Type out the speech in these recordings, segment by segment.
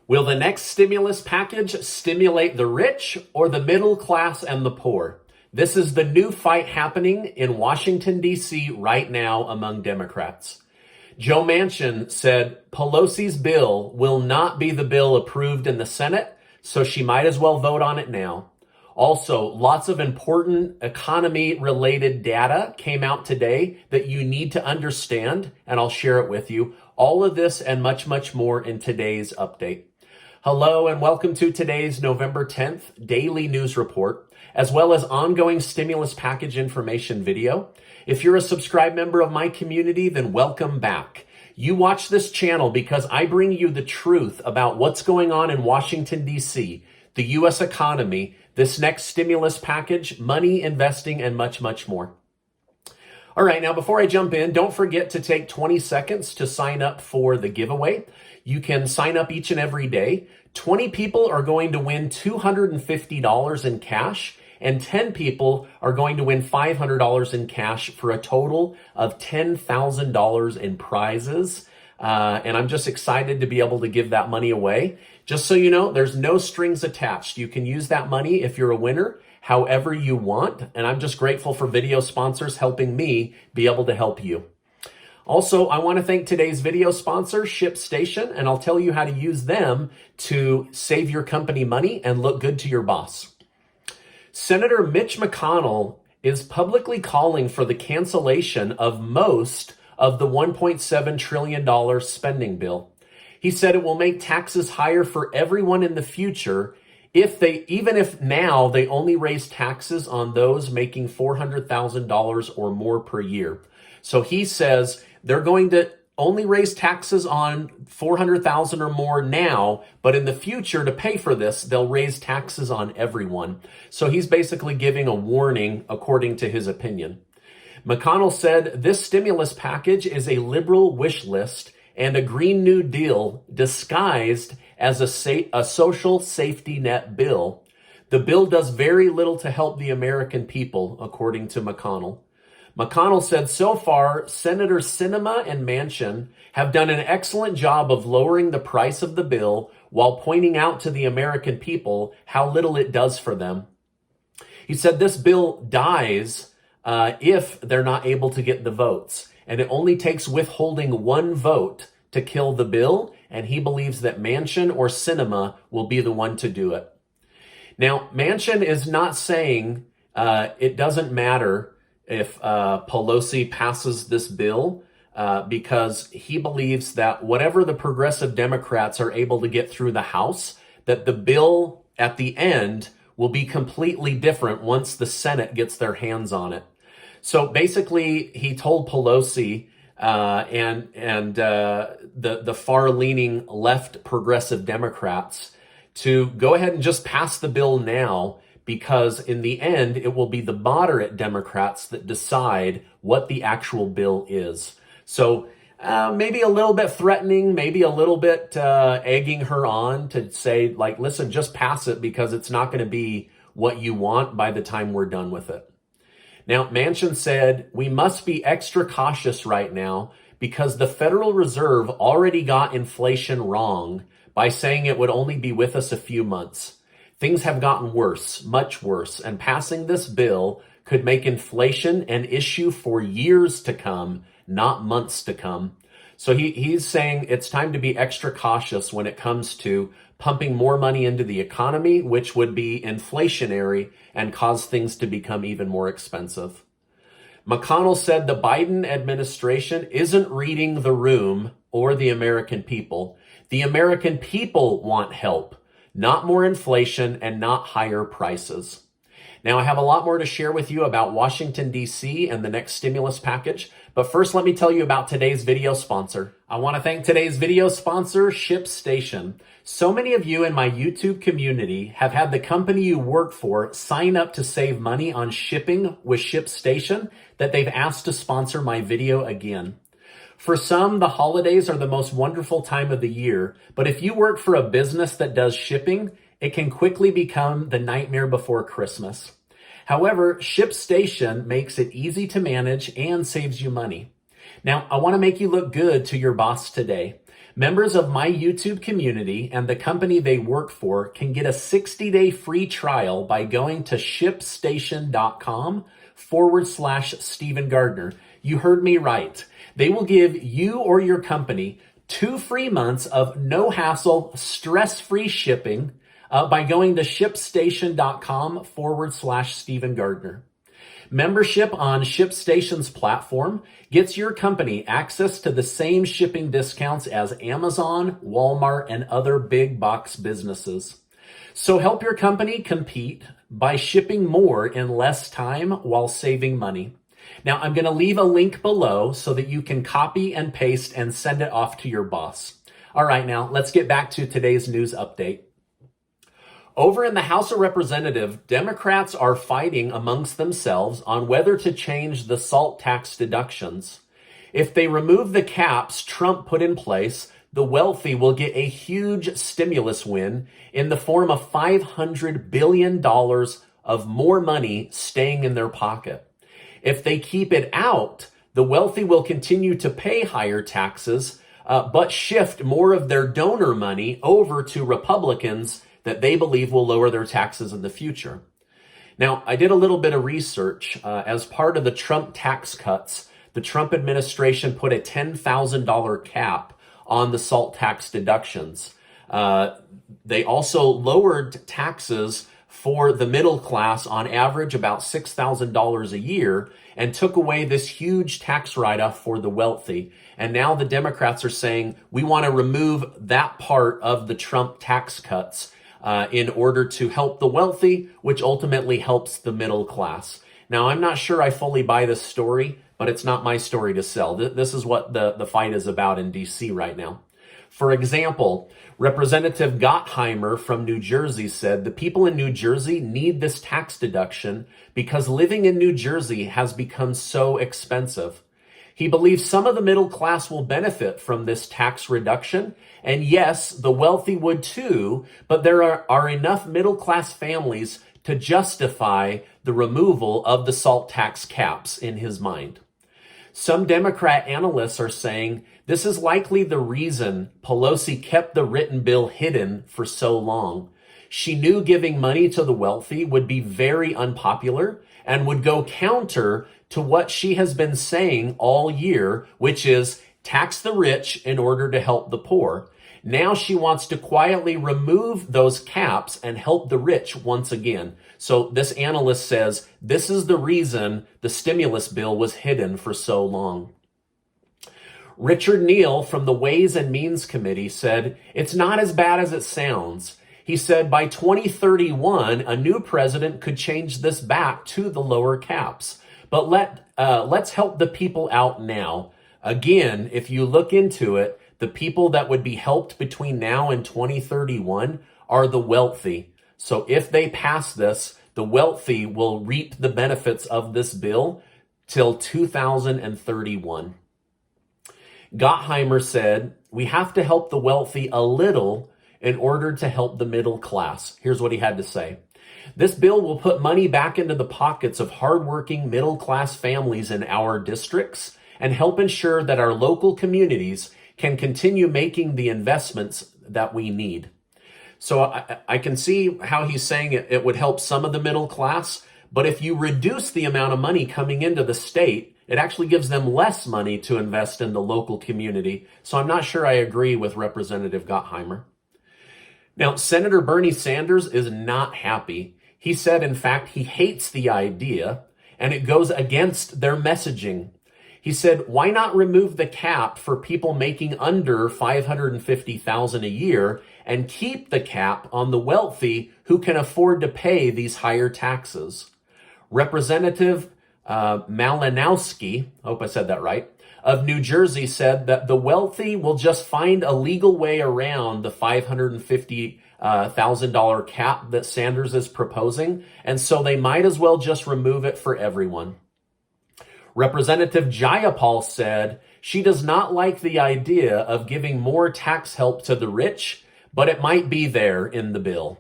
Will the next stimulus package stimulate the rich or the middle class and the poor? This is the new fight happening in Washington, D.C. right now among Democrats. Joe Manchin said Pelosi's bill will not be the bill approved in the Senate, so she might as well vote on it now. Also, lots of important economy-related data came out today that you need to understand, and I'll share it with you. All of this and much, much more in today's update. Hello, and welcome to today's November 10th Daily News Report, as well as ongoing stimulus package information video. If you're a subscribed member of my community, then welcome back. You watch this channel because I bring you the truth about what's going on in Washington, D.C., the U.S. economy, this next stimulus package, money, investing, and much, much more. All right, now before I jump in, don't forget to take 20 seconds to sign up for the giveaway. You can sign up each and every day. 20 people are going to win $250 in cash, and 10 people are going to win $500 in cash for a total of $10,000 in prizes. And I'm just excited to be able to give that money away. Just so you know, there's no strings attached. You can use that money if you're a winner however you want. And I'm just grateful for video sponsors helping me be able to help you. Also, I want to thank today's video sponsor, ShipStation, and I'll tell you how to use them to save your company money and look good to your boss. Senator Mitch McConnell is publicly calling for the cancellation of most of the $1.7 trillion spending bill. He said it will make taxes higher for everyone in the future even if now they only raise taxes on those making $400,000 or more per year. So he says they're going to only raise taxes on $400,000 or more now, but in the future to pay for this, they'll raise taxes on everyone. So he's basically giving a warning according to his opinion. McConnell said this stimulus package is a liberal wish list and a Green New Deal disguised as a social safety net bill. The bill does very little to help the American people, according to McConnell. McConnell said so far, Senators Sinema and Manchin have done an excellent job of lowering the price of the bill while pointing out to the American people how little it does for them. He said this bill dies if they're not able to get the votes. And it only takes withholding one vote to kill the bill. And he believes that Manchin or Sinema will be the one to do it. Now, Manchin is not saying it doesn't matter if Pelosi passes this bill because he believes that whatever the progressive Democrats are able to get through the House, that the bill at the end will be completely different once the Senate gets their hands on it. So basically, he told Pelosi and the far-leaning left progressive Democrats to go ahead and just pass the bill now, because in the end, it will be the moderate Democrats that decide what the actual bill is. So maybe a little bit threatening, maybe a little bit egging her on to say, like, listen, just pass it because it's not going to be what you want by the time we're done with it. Now, Manchin said, we must be extra cautious right now because the Federal Reserve already got inflation wrong by saying it would only be with us a few months. Things have gotten worse, much worse, and passing this bill could make inflation an issue for years to come, not months to come. So he's saying it's time to be extra cautious when it comes to pumping more money into the economy, which would be inflationary and cause things to become even more expensive. McConnell said the Biden administration isn't reading the room or the American people. The American people want help, not more inflation and not higher prices. Now, I have a lot more to share with you about Washington, D.C. and the next stimulus package. But first, let me tell you about today's video sponsor. I want to thank today's video sponsor, ShipStation. So many of you in my YouTube community have had the company you work for sign up to save money on shipping with ShipStation that they've asked to sponsor my video again. For some, the holidays are the most wonderful time of the year. But if you work for a business that does shipping, it can quickly become the nightmare before Christmas. However, ShipStation makes it easy to manage and saves you money. Now, I want to make you look good to your boss today. Members of my YouTube community and the company they work for can get a 60-day free trial by going to shipstation.com/Stephen Gardner. You heard me right. They will give you or your company 2 free months of no hassle, stress-free shipping by going to shipstation.com/Stephen Gardner. Membership on ShipStation's platform gets your company access to the same shipping discounts as Amazon, Walmart, and other big box businesses. So help your company compete by shipping more in less time while saving money. Now, I'm going to leave a link below so that you can copy and paste and send it off to your boss. All right, now let's get back to today's news update. Over in the House of Representatives, Democrats are fighting amongst themselves on whether to change the SALT tax deductions. If they remove the caps Trump put in place, the wealthy will get a huge stimulus win in the form of $500 billion of more money staying in their pocket. If they keep it out, the wealthy will continue to pay higher taxes, but shift more of their donor money over to Republicans that they believe will lower their taxes in the future. Now, I did a little bit of research. As part of the Trump tax cuts, the Trump administration put a $10,000 cap on the SALT tax deductions. They also lowered taxes for the middle class on average about $6,000 a year and took away this huge tax write-off for the wealthy. And now the Democrats are saying we want to remove that part of the Trump tax cuts in order to help the wealthy, which ultimately helps the middle class. Now, I'm not sure I fully buy this story, but it's not my story to sell. This is what the fight is about in D.C. right now. For example, Representative Gottheimer from New Jersey said the people in New Jersey need this tax deduction because living in New Jersey has become so expensive. He believes some of the middle class will benefit from this tax reduction. And yes, the wealthy would too, but there are enough middle class families to justify the removal of the SALT tax caps in his mind. Some Democrat analysts are saying this is likely the reason Pelosi kept the written bill hidden for so long. She knew giving money to the wealthy would be very unpopular and would go counter to what she has been saying all year, which is tax the rich in order to help the poor. Now she wants to quietly remove those caps and help the rich once again. So this analyst says this is the reason the stimulus bill was hidden for so long. Richard Neal from the Ways and Means Committee said, it's not as bad as it sounds. He said by 2031, a new president could change this back to the lower caps. But let's help the people out now. Again, if you look into it, the people that would be helped between now and 2031 are the wealthy. So if they pass this, the wealthy will reap the benefits of this bill till 2031. Gottheimer said, we have to help the wealthy a little in order to help the middle class. Here's what he had to say. This bill will put money back into the pockets of hardworking middle-class families in our districts and help ensure that our local communities can continue making the investments that we need. So I can see how he's saying it would help some of the middle class, but if you reduce the amount of money coming into the state, it actually gives them less money to invest in the local community. So I'm not sure I agree with Representative Gottheimer. Now, Senator Bernie Sanders is not happy. He said, in fact, he hates the idea and it goes against their messaging. He said, why not remove the cap for people making under $550,000 a year and keep the cap on the wealthy who can afford to pay these higher taxes? Representative Malinowski, I hope I said that right, of New Jersey said that the wealthy will just find a legal way around the $550,000 cap that Sanders is proposing, and so they might as well just remove it for everyone. Representative Jayapal said she does not like the idea of giving more tax help to the rich, but it might be there in the bill.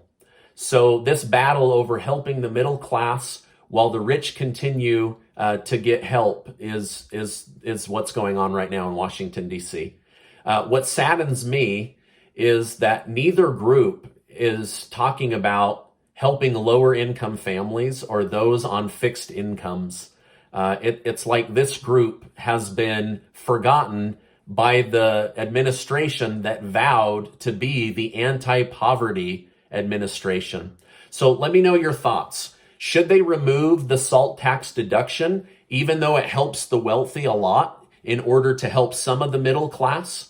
So this battle over helping the middle class while the rich continue to get help is what's going on right now in Washington, D.C. What saddens me is that neither group is talking about helping lower income families or those on fixed incomes. It's like this group has been forgotten by the administration that vowed to be the anti-poverty administration. So let me know your thoughts. Should they remove the SALT tax deduction, even though it helps the wealthy a lot, in order to help some of the middle class?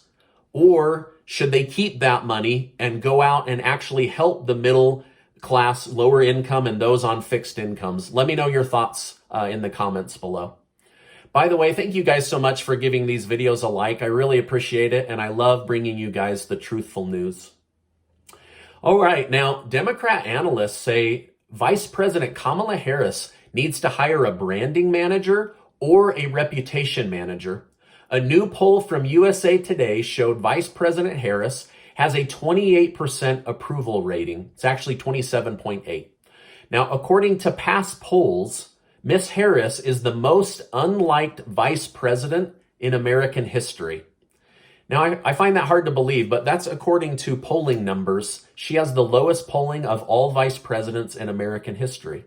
Or should they keep that money and go out and actually help the middle class, lower income, and those on fixed incomes? Let me know your thoughts in the comments below. By the way, thank you guys so much for giving these videos a like. I really appreciate it, and I love bringing you guys the truthful news. All right, now, Democrat analysts say Vice President Kamala Harris needs to hire a branding manager or a reputation manager. A new poll from USA Today showed Vice President Harris has a 28% approval rating. It's actually 27.8. Now, according to past polls, Miss Harris is the most unliked vice president in American history. Now, I find that hard to believe, but that's according to polling numbers. She has the lowest polling of all vice presidents in American history.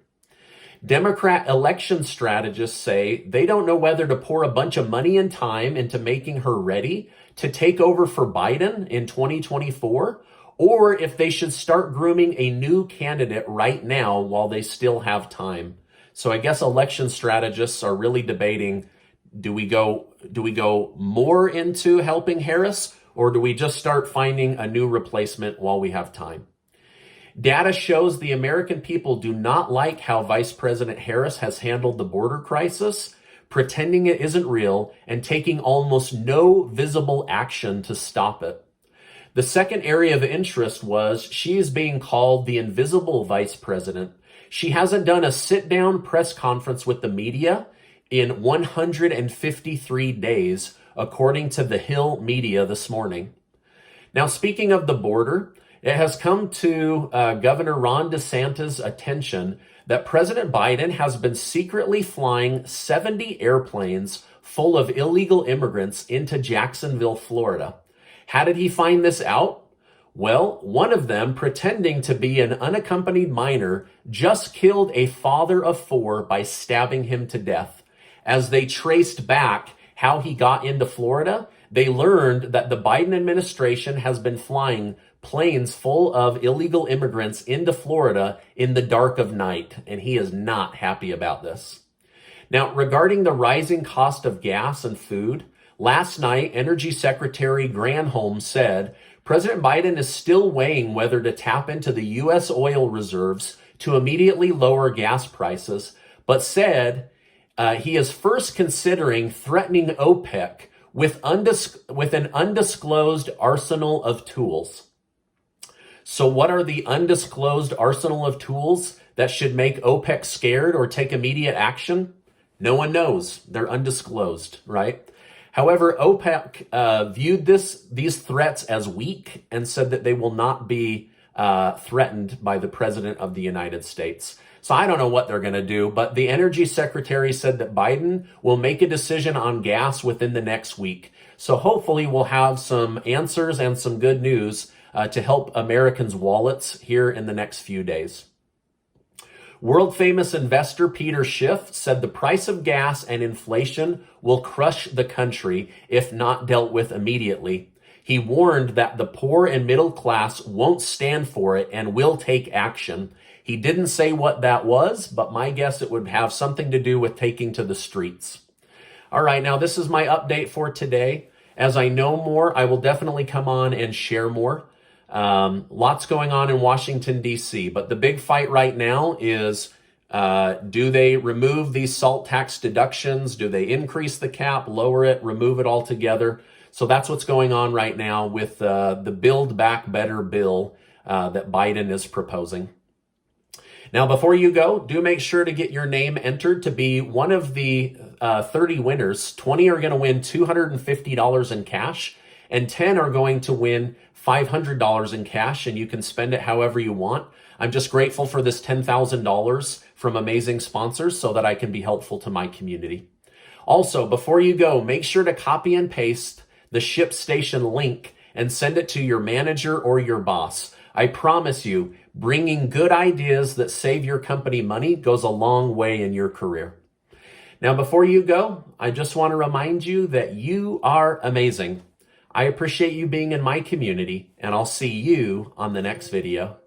Democrat election strategists say they don't know whether to pour a bunch of money and time into making her ready to take over for Biden in 2024, or if they should start grooming a new candidate right now while they still have time. So I guess election strategists are really debating, do we go more into helping Harris, or do we just start finding a new replacement while we have time? Data shows the American people do not like how Vice President Harris has handled the border crisis, pretending it isn't real and taking almost no visible action to stop it. The second area of interest was she is being called the invisible vice president. She hasn't done a sit-down press conference with the media in 153 days, according to The Hill Media this morning. Now, speaking of the border, it has come to Governor Ron DeSantis' attention that President Biden has been secretly flying 70 airplanes full of illegal immigrants into Jacksonville, Florida. How did he find this out? Well, one of them, pretending to be an unaccompanied minor, just killed a father of 4 by stabbing him to death. As they traced back how he got into Florida, they learned that the Biden administration has been flying planes full of illegal immigrants into Florida in the dark of night, and he is not happy about this. Now, regarding the rising cost of gas and food, last night, Energy Secretary Granholm said President Biden is still weighing whether to tap into the U.S. oil reserves to immediately lower gas prices, but said he is first considering threatening OPEC with an undisclosed arsenal of tools. So what are the undisclosed arsenal of tools that should make OPEC scared or take immediate action? No one knows. They're undisclosed, right? However, OPEC viewed these threats as weak and said that they will not be threatened by the President of the United States. So I don't know what they're going to do, but the Energy Secretary said that Biden will make a decision on gas within the next week. So hopefully we'll have some answers and some good news to help Americans' wallets here in the next few days. World-famous investor Peter Schiff said the price of gas and inflation will crush the country if not dealt with immediately. He warned that the poor and middle class won't stand for it and will take action. He didn't say what that was, but my guess it would have something to do with taking to the streets. All right, now this is my update for today. As I know more, I will definitely come on and share more. Lots going on in Washington, D.C., but the big fight right now is, do they remove these SALT tax deductions? Do they increase the cap, lower it, remove it altogether? So that's what's going on right now with the Build Back Better bill that Biden is proposing. Now, before you go, do make sure to get your name entered to be one of the 30 winners. 20 are going to win $250 in cash, and 10 are going to win $500 in cash, and you can spend it however you want. I'm just grateful for this $10,000 from amazing sponsors so that I can be helpful to my community. Also, before you go, make sure to copy and paste the ShipStation link and send it to your manager or your boss. I promise you, bringing good ideas that save your company money goes a long way in your career. Now, before you go, I just want to remind you that you are amazing. I appreciate you being in my community, and I'll see you on the next video.